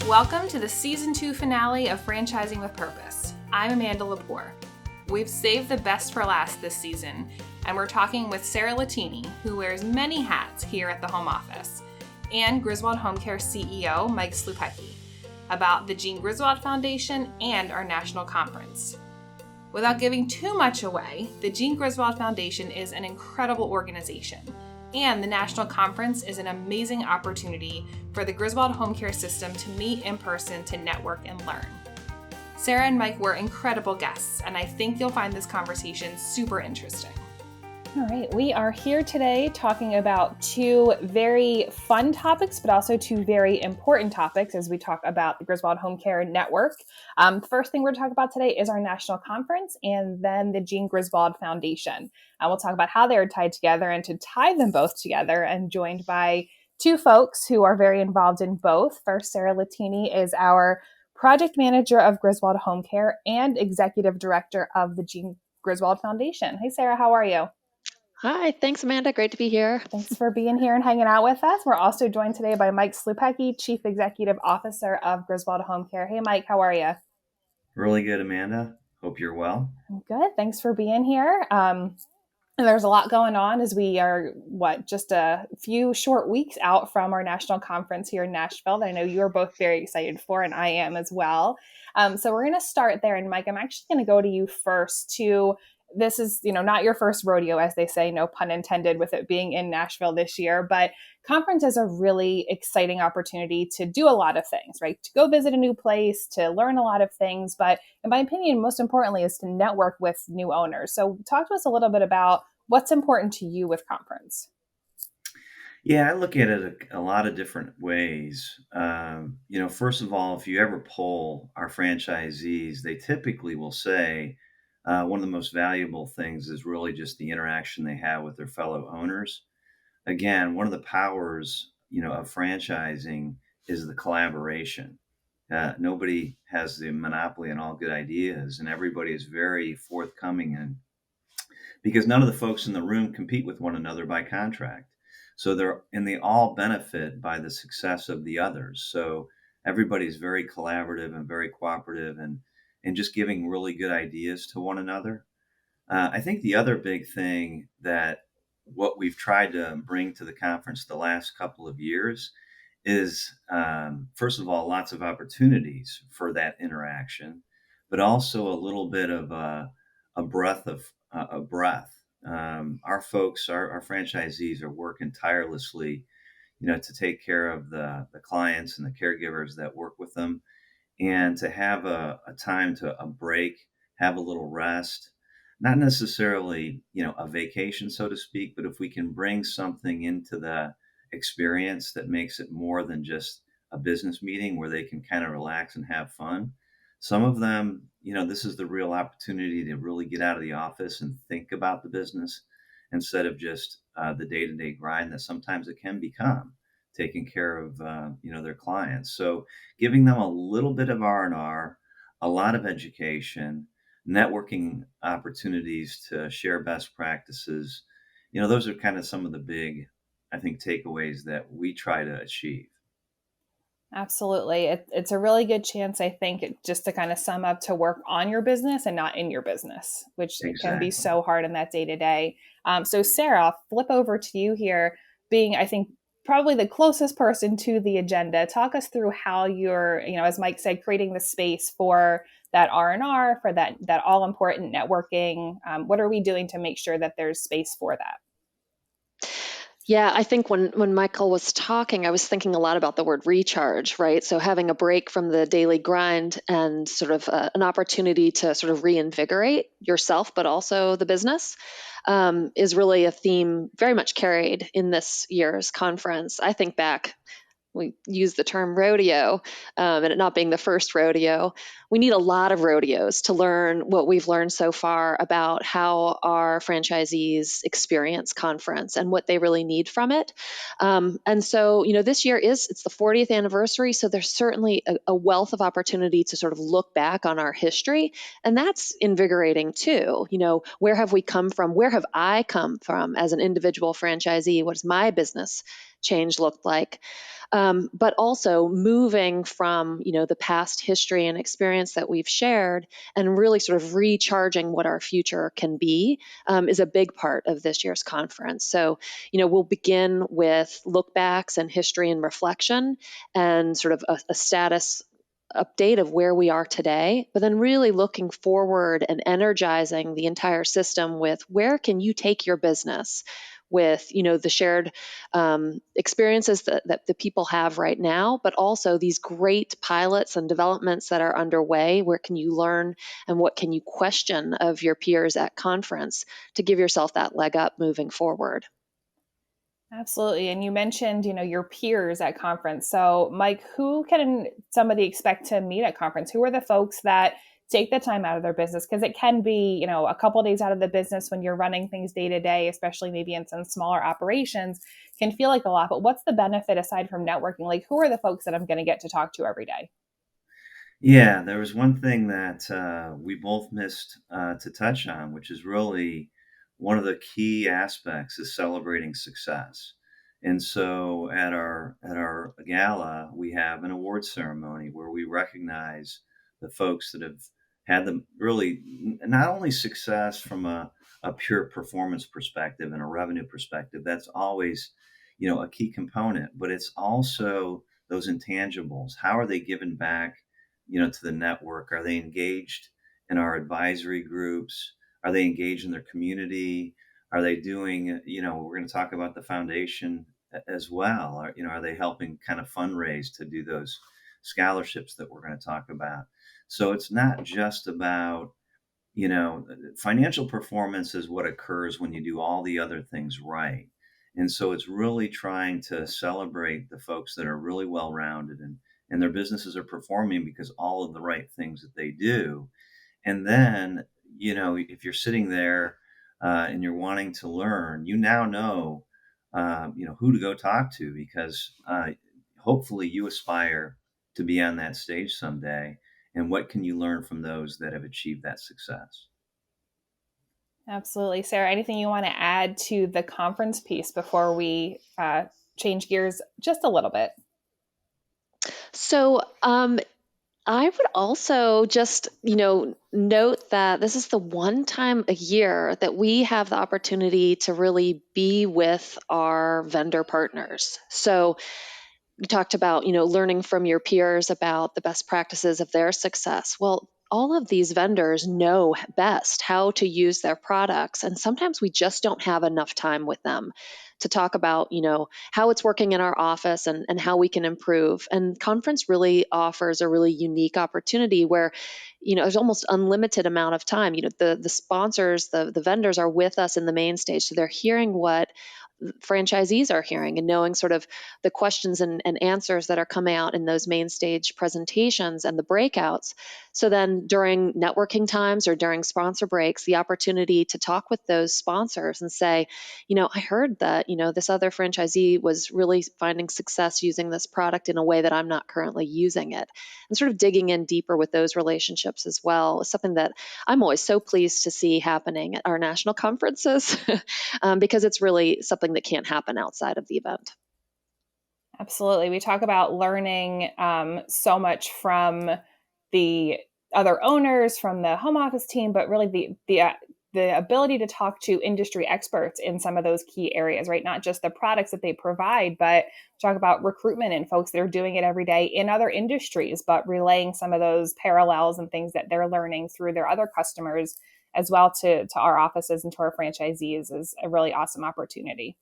Welcome to the Season 2 finale of Franchising with Purpose. I'm Amanda Lepore. We've saved the best for last this season, and we're talking with Sarah Latini, who wears many hats here at the home office, and Griswold Home Care CEO Michael Slupecki, about the Jean Griswold Foundation and our national conference. Without giving too much away, the Jean Griswold Foundation is an incredible organization, and the national conference is an amazing opportunity for the Griswold home care system to meet in person to network and learn. Sarah and Mike were incredible guests, and I think you'll find this conversation super interesting. All right, we are here today talking about two very fun topics, but also two very important topics as we talk about the Griswold Home Care Network. The first thing we're going to talk about today is our national conference and then the Jean Griswold Foundation. We'll talk about how they are tied together, and to tie them both together, I'm joined by two folks who are very involved in both. First, Sarah Latini is our project manager of Griswold Home Care and executive director of the Jean Griswold Foundation. Hey, Sarah, how are you? Hi, thanks, Amanda. Great to be here. Thanks for being here and hanging out with us. We're also joined today by Mike Slupecki, Chief Executive Officer of Griswold Home Care. Hey, Mike, how are you? Really good, Amanda. Hope you're well. I'm good. Thanks for being here. And there's a lot going on as we are, just a few short weeks out from our national conference here in Nashville that I know you are both very excited for, and I am as well. So we're going to start there. And Mike, I'm actually going to go to you first this is, not your first rodeo, as they say, no pun intended, with it being in Nashville this year, but conference is a really exciting opportunity to do a lot of things, right? To go visit a new place, to learn a lot of things, but in my opinion, most importantly, is to network with new owners. So talk to us a little bit about what's important to you with conference. Yeah, I look at it a lot of different ways. First of all, if you ever poll our franchisees, they typically will say, one of the most valuable things is really just the interaction they have with their fellow owners. Again, one of the powers, of franchising is the collaboration. Nobody has the monopoly on all good ideas, and everybody is very forthcoming, because none of the folks in the room compete with one another by contract. So they all benefit by the success of the others. So everybody's very collaborative and very cooperative and just giving really good ideas to one another. I think the other big thing that what we've tried to bring to the conference the last couple of years is, first of all, lots of opportunities for that interaction, but also a little bit of a breath. Our folks, our franchisees are working tirelessly, to take care of the clients and the caregivers that work with them, and to have a time to a break, have a little rest, not necessarily, a vacation, so to speak, but if we can bring something into the experience that makes it more than just a business meeting where they can kind of relax and have fun. Some of them, this is the real opportunity to really get out of the office and think about the business instead of just the day-to-day grind that sometimes it can become, taking care of their clients. So giving them a little bit of R&R, a lot of education, networking opportunities to share best practices, those are kind of some of the big, I think, takeaways that we try to achieve. Absolutely. It's a really good chance, I think, just to kind of sum up, to work on your business and not in your business, which can be so hard in that day-to-day. So Sarah, I'll flip over to you here, being, I think, probably the closest person to the agenda. Talk us through how you're, as Mike said, creating the space for that R&R, for that all-important networking. What are we doing to make sure that there's space for that? Yeah, I think when Michael was talking, I was thinking a lot about the word recharge, right? So having a break from the daily grind and sort of an opportunity to sort of reinvigorate yourself, but also the business, is really a theme very much carried in this year's conference. I think back, we use the term rodeo, and it not being the first rodeo. We need a lot of rodeos to learn what we've learned so far about how our franchisees experience conference and what they really need from it. And so, this year it's the 40th anniversary, so there's certainly a wealth of opportunity to sort of look back on our history, and that's invigorating too. Where have we come from? Where have I come from as an individual franchisee? What has my business change looked like. But also moving from, the past history and experience that we've shared and really sort of recharging what our future can be is a big part of this year's conference. So, we'll begin with look backs and history and reflection and sort of a status update of where we are today, but then really looking forward and energizing the entire system with where can you take your business with the shared experiences that the people have right now, but also these great pilots and developments that are underway. Where can you learn and what can you question of your peers at conference to give yourself that leg up moving forward? Absolutely. And you mentioned, your peers at conference. So, Mike, who can somebody expect to meet at conference? Who are the folks that take the time out of their business? Because it can be, a couple of days out of the business when you're running things day to day, especially maybe in some smaller operations, can feel like a lot. But what's the benefit aside from networking? Like, who are the folks that I'm going to get to talk to every day? Yeah, there was one thing that we both missed to touch on, which is really one of the key aspects is celebrating success. And so at our gala, we have an award ceremony where we recognize the folks that have had the really not only success from a pure performance perspective and a revenue perspective, that's always, a key component, but it's also those intangibles. How are they given back, to the network? Are they engaged in our advisory groups? Are they engaged in their community? Are they doing, we're going to talk about the foundation as well. Are they helping kind of fundraise to do those scholarships that we're going to talk about? So it's not just about, financial performance is what occurs when you do all the other things right. And so it's really trying to celebrate the folks that are really well rounded and their businesses are performing because all of the right things that they do. And then, if you're sitting there and you're wanting to learn, you now know, who to go talk to because hopefully you aspire to be on that stage someday. And what can you learn from those that have achieved that success? Absolutely. Sarah, anything you want to add to the conference piece before we change gears just a little bit? So, I would also just, note that this is the one time a year that we have the opportunity to really be with our vendor partners. So, you talked about, learning from your peers about the best practices of their success. Well, all of these vendors know best how to use their products, and sometimes we just don't have enough time with them to talk about, how it's working in our office and how we can improve. And conference really offers a really unique opportunity where, there's almost unlimited amount of time. The sponsors, the vendors are with us in the main stage, so they're hearing what franchisees are hearing and knowing sort of the questions and answers that are coming out in those main stage presentations and the breakouts. So then during networking times or during sponsor breaks, the opportunity to talk with those sponsors and say, I heard that, this other franchisee was really finding success using this product in a way that I'm not currently using it. And sort of digging in deeper with those relationships as well is something that I'm always so pleased to see happening at our national conferences because it's really something that can't happen outside of the event. Absolutely. We talk about learning so much from the other owners, from the home office team, but really the ability to talk to industry experts in some of those key areas, right? Not just the products that they provide, but talk about recruitment and folks that are doing it every day in other industries, but relaying some of those parallels and things that they're learning through their other customers as well to our offices and to our franchisees is a really awesome opportunity.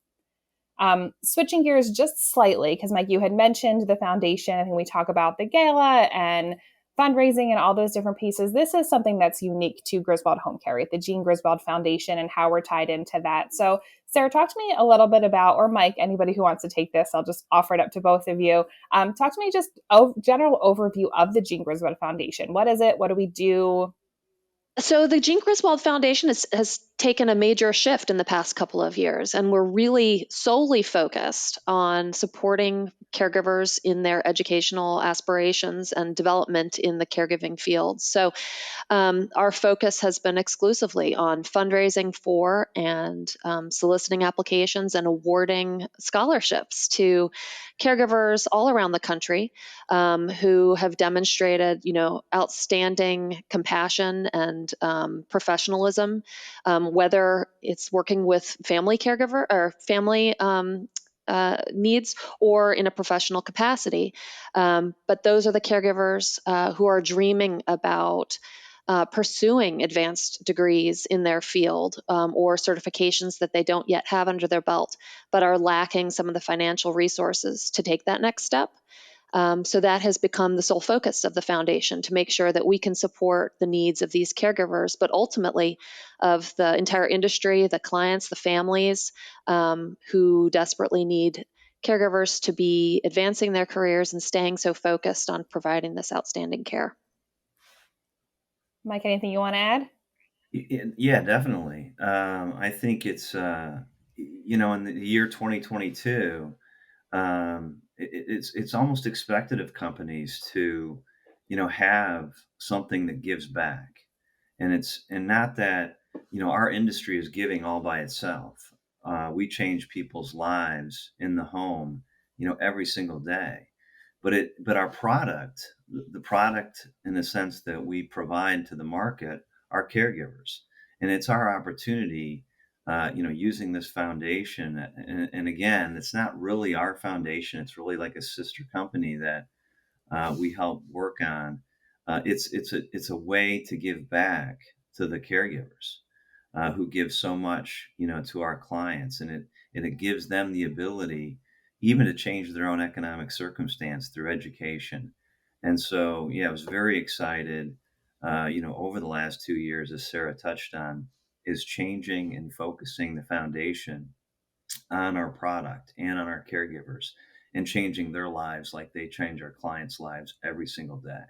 Switching gears just slightly, because Mike, you had mentioned the foundation. I think we talk about the gala and fundraising and all those different pieces. This is something that's unique to Griswold Home Care, right? The Jean Griswold Foundation and how we're tied into that. So, Sarah, talk to me a little bit about, or Mike, anybody who wants to take this, I'll just offer it up to both of you. Talk to me just a general overview of the Jean Griswold Foundation. What is it? What do we do? So the Jean Griswold Foundation has taken a major shift in the past couple of years, and we're really solely focused on supporting caregivers in their educational aspirations and development in the caregiving field. So our focus has been exclusively on fundraising for and soliciting applications and awarding scholarships to caregivers all around the country who have demonstrated, outstanding compassion and professionalism, whether it's working with family caregiver or family needs or in a professional capacity. But those are the caregivers who are dreaming about pursuing advanced degrees in their field or certifications that they don't yet have under their belt, but are lacking some of the financial resources to take that next step. So that has become the sole focus of the foundation, to make sure that we can support the needs of these caregivers, but ultimately of the entire industry, the clients, the families who desperately need caregivers to be advancing their careers and staying so focused on providing this outstanding care. Mike, anything you want to add? Yeah, definitely. I think it's, in the year 2022, it's almost expected of companies to, have something that gives back. And not that, our industry is giving all by itself. We change people's lives in the home, every single day. But our product, the product in the sense that we provide to the market, are caregivers, and it's our opportunity, using this foundation. And again, it's not really our foundation; it's really like a sister company that we help work on. It's a way to give back to the caregivers who give so much, to our clients, and it gives them the ability even to change their own economic circumstance through education. And so, yeah, I was very excited. Over the last 2 years, as Sarah touched on, is changing and focusing the foundation on our product and on our caregivers, and changing their lives like they change our clients' lives every single day.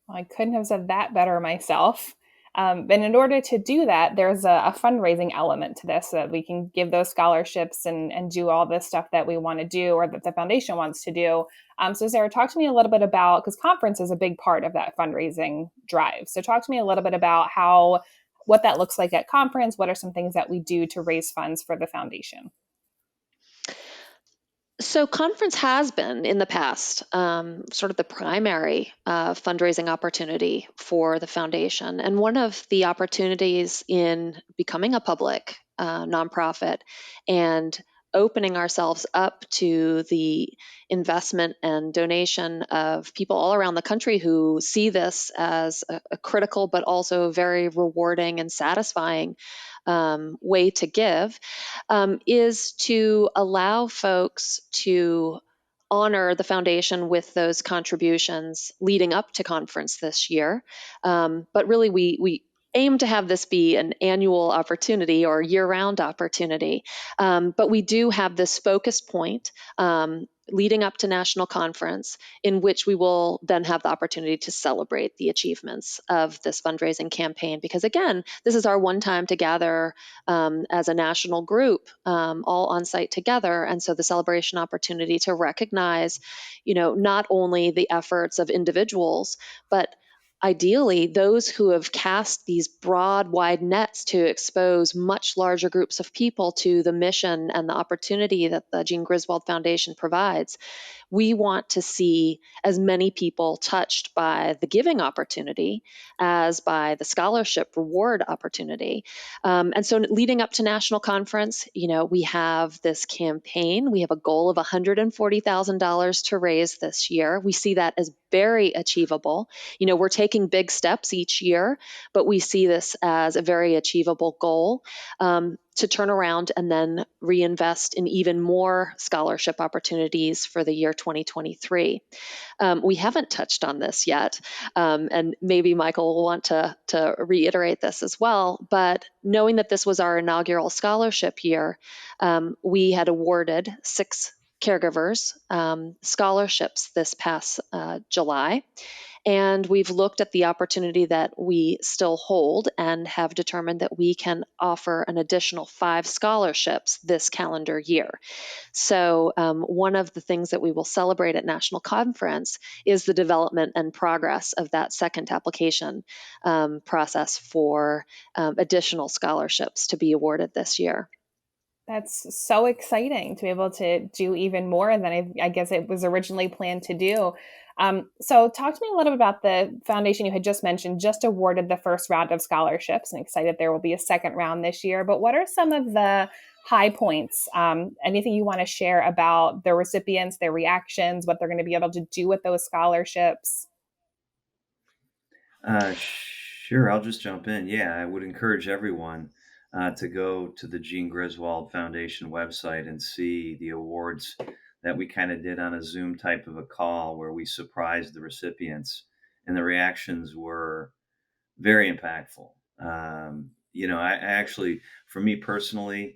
Well, I couldn't have said that better myself. And in order to do that, there's a fundraising element to this so that we can give those scholarships and do all this stuff that we want to do or that the foundation wants to do. So Sarah, talk to me a little bit about, because conference is a big part of that fundraising drive. So talk to me a little bit about what that looks like at conference. What are some things that we do to raise funds for the foundation? So, conference has been in the past sort of the primary fundraising opportunity for the foundation. And one of the opportunities in becoming a public nonprofit and opening ourselves up to the investment and donation of people all around the country who see this as a critical but also very rewarding and satisfying way to give is to allow folks to honor the foundation with those contributions leading up to conference this year. But really, we aim to have this be an annual opportunity or year-round opportunity. But we do have this focus point leading up to national conference, in which we will then have the opportunity to celebrate the achievements of this fundraising campaign. Because again, this is our one time to gather as a national group, all on site together. And so the celebration opportunity to recognize, not only the efforts of individuals, but ideally those who have cast these broad, wide nets to expose much larger groups of people to the mission and the opportunity that the Jean Griswold Foundation provides. We want to see as many people touched by the giving opportunity as by the scholarship reward opportunity. And so leading up to national conference, we have this campaign. We have a goal of $140,000 to raise this year. We see that as very achievable. We're taking big steps each year, but we see this as a very achievable goal to turn around and then reinvest in even more scholarship opportunities for the year 2023. We haven't touched on this yet, and maybe Michael will want to reiterate this as well, but knowing that this was our inaugural scholarship year, we had awarded 6 caregivers scholarships this past July. And we've looked at the opportunity that we still hold and have determined that we can offer an additional 5 scholarships this calendar year. So, one of the things that we will celebrate at National Conference is the development and progress of that second application process for additional scholarships to be awarded this year. That's so exciting to be able to do even more than I guess it was originally planned to do. So, talk to me a little bit about the foundation you had just mentioned, just awarded the first round of scholarships and excited there will be a second round this year. But what are some of the high points? Anything you want to share about the recipients, their reactions, what they're going to be able to do with those scholarships? Sure, I'll just jump in. Yeah, I would encourage everyone to go to the Jean Griswold Foundation website and see the awards that we kind of did on a Zoom type of a call where we surprised the recipients, and the reactions were very impactful. I actually, for me personally,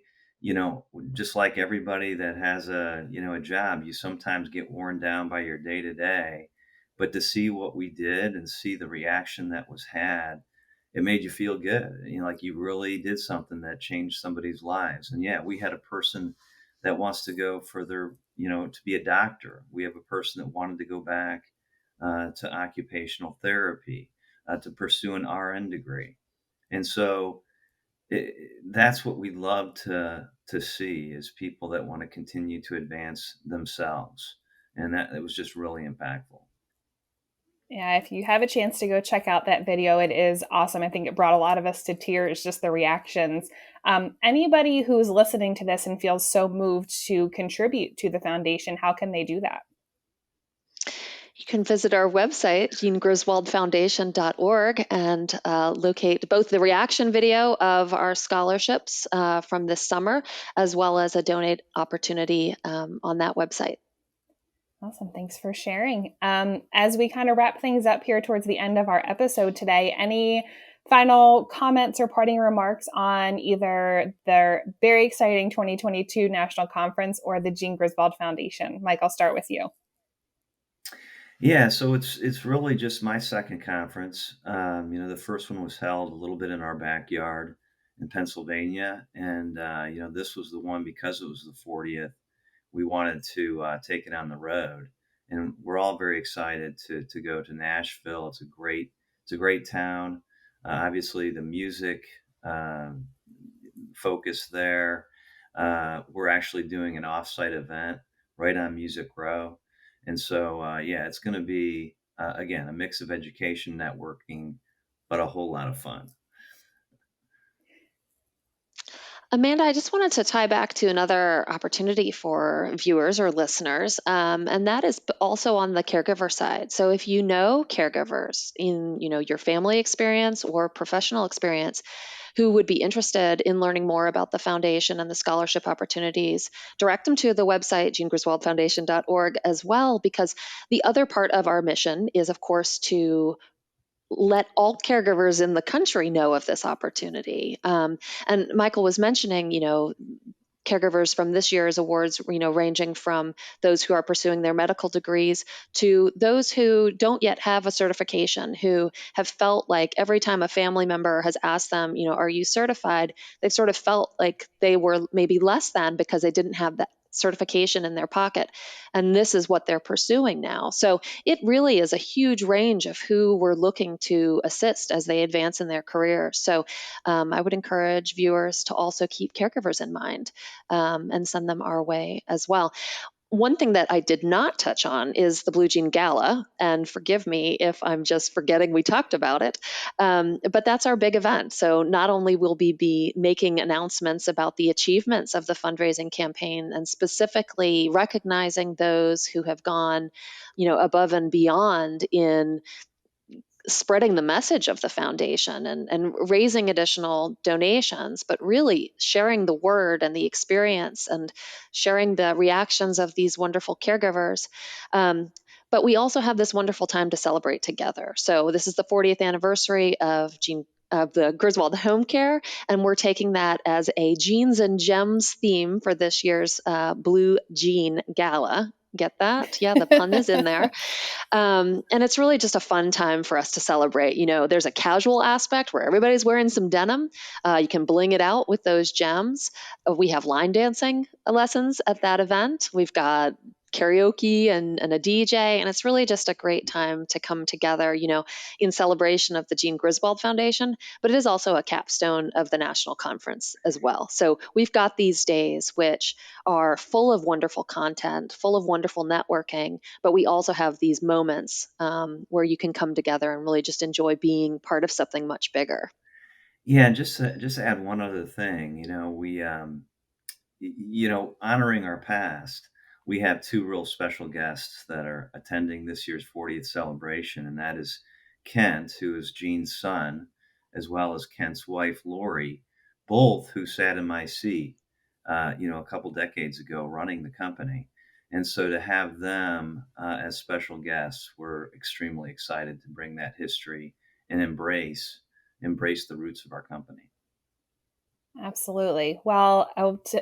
just like everybody that has a job, you sometimes get worn down by your day to day. But to see what we did and see the reaction that was had, it made you feel good. Like you really did something that changed somebody's lives. And yeah, we had a person that wants to go further, to be a doctor. We have a person that wanted to go back to occupational therapy, to pursue an RN degree. And so that's what we love to see is people that want to continue to advance themselves. And that it was just really impactful. Yeah, if you have a chance to go check out that video, it is awesome. I think it brought a lot of us to tears, just the reactions. Anybody who's listening to this and feels so moved to contribute to the foundation, how can they do that? You can visit our website, jeangriswoldfoundation.org, and locate both the reaction video of our scholarships from this summer, as well as a donate opportunity on that website. Awesome. Thanks for sharing. As we kind of wrap things up here towards the end of our episode today, any final comments or parting remarks on either the very exciting 2022 National Conference or the Jean Griswold Foundation? Mike, I'll start with you. Yeah, so it's really just my second conference. The first one was held a little bit in our backyard in Pennsylvania, and this was the one because it was the 40th. We wanted to take it on the road, and we're all very excited to go to Nashville. It's a great town. Obviously, the music focus there. We're actually doing an offsite event right on Music Row. And so, yeah, it's going to be, again, a mix of education, networking, but a whole lot of fun. Amanda, I just wanted to tie back to another opportunity for viewers or listeners, and that is also on the caregiver side. So if you know caregivers in your family experience or professional experience who would be interested in learning more about the foundation and the scholarship opportunities, direct them to the website, jeangriswoldfoundation.org as well, because the other part of our mission is, of course, to let all caregivers in the country know of this opportunity. And Michael was mentioning, caregivers from this year's awards, ranging from those who are pursuing their medical degrees to those who don't yet have a certification, who have felt like every time a family member has asked them, are you certified? They've sort of felt like they were maybe less than because they didn't have that certification in their pocket. And this is what they're pursuing now. So it really is a huge range of who we're looking to assist as they advance in their career. So I would encourage viewers to also keep caregivers in mind and send them our way as well. One thing that I did not touch on is the Blue Jean Gala, and forgive me if I'm just forgetting we talked about it, but that's our big event. So not only will we be making announcements about the achievements of the fundraising campaign and specifically recognizing those who have gone, above and beyond in spreading the message of the foundation and raising additional donations, but really sharing the word and the experience and sharing the reactions of these wonderful caregivers. But we also have this wonderful time to celebrate together. So this is the 40th anniversary of the Griswold Home Care, and we're taking that as a Jeans and Gems theme for this year's Blue Jean Gala. Get that? Yeah, the pun is in there. And it's really just a fun time for us to celebrate. There's a casual aspect where everybody's wearing some denim. You can bling it out with those gems. We have line dancing lessons at that event. We've got karaoke and a DJ, and it's really just a great time to come together, in celebration of the Jean Griswold Foundation, but it is also a capstone of the national conference as well. So we've got these days which are full of wonderful content, full of wonderful networking, but we also have these moments where you can come together and really just enjoy being part of something much bigger. Yeah, and just to add one other thing, honoring our past, we have two real special guests that are attending this year's 40th celebration, and that is Kent, who is Jean's son, as well as Kent's wife, Lori, both who sat in my seat, a couple decades ago running the company. And so to have them as special guests, we're extremely excited to bring that history and embrace the roots of our company. Absolutely. Well,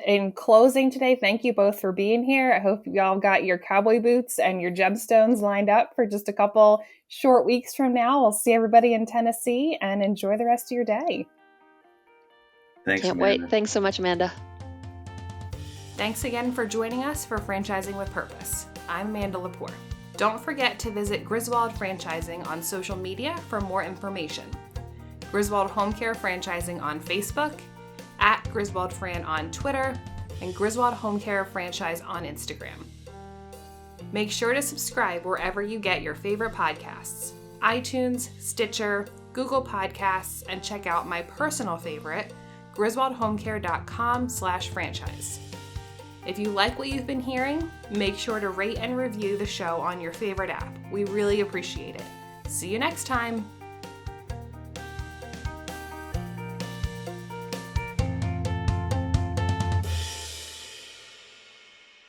in closing today, thank you both for being here. I hope y'all got your cowboy boots and your gemstones lined up for just a couple short weeks from now. We'll see everybody in Tennessee, and enjoy the rest of your day. Thanks, Can't Amanda. wait. Thanks so much, Amanda. Thanks again for joining us for Franchising with Purpose. I'm Amanda Lepore. Don't forget to visit Griswold Franchising on social media for more information. Griswold Home Care Franchising on Facebook, at Griswold Fran on Twitter, and Griswold Home Care Franchise on Instagram. Make sure to subscribe wherever you get your favorite podcasts: iTunes, Stitcher, Google Podcasts, and check out my personal favorite, griswoldhomecare.com/franchise. If you like what you've been hearing, make sure to rate and review the show on your favorite app. We really appreciate it. See you next time.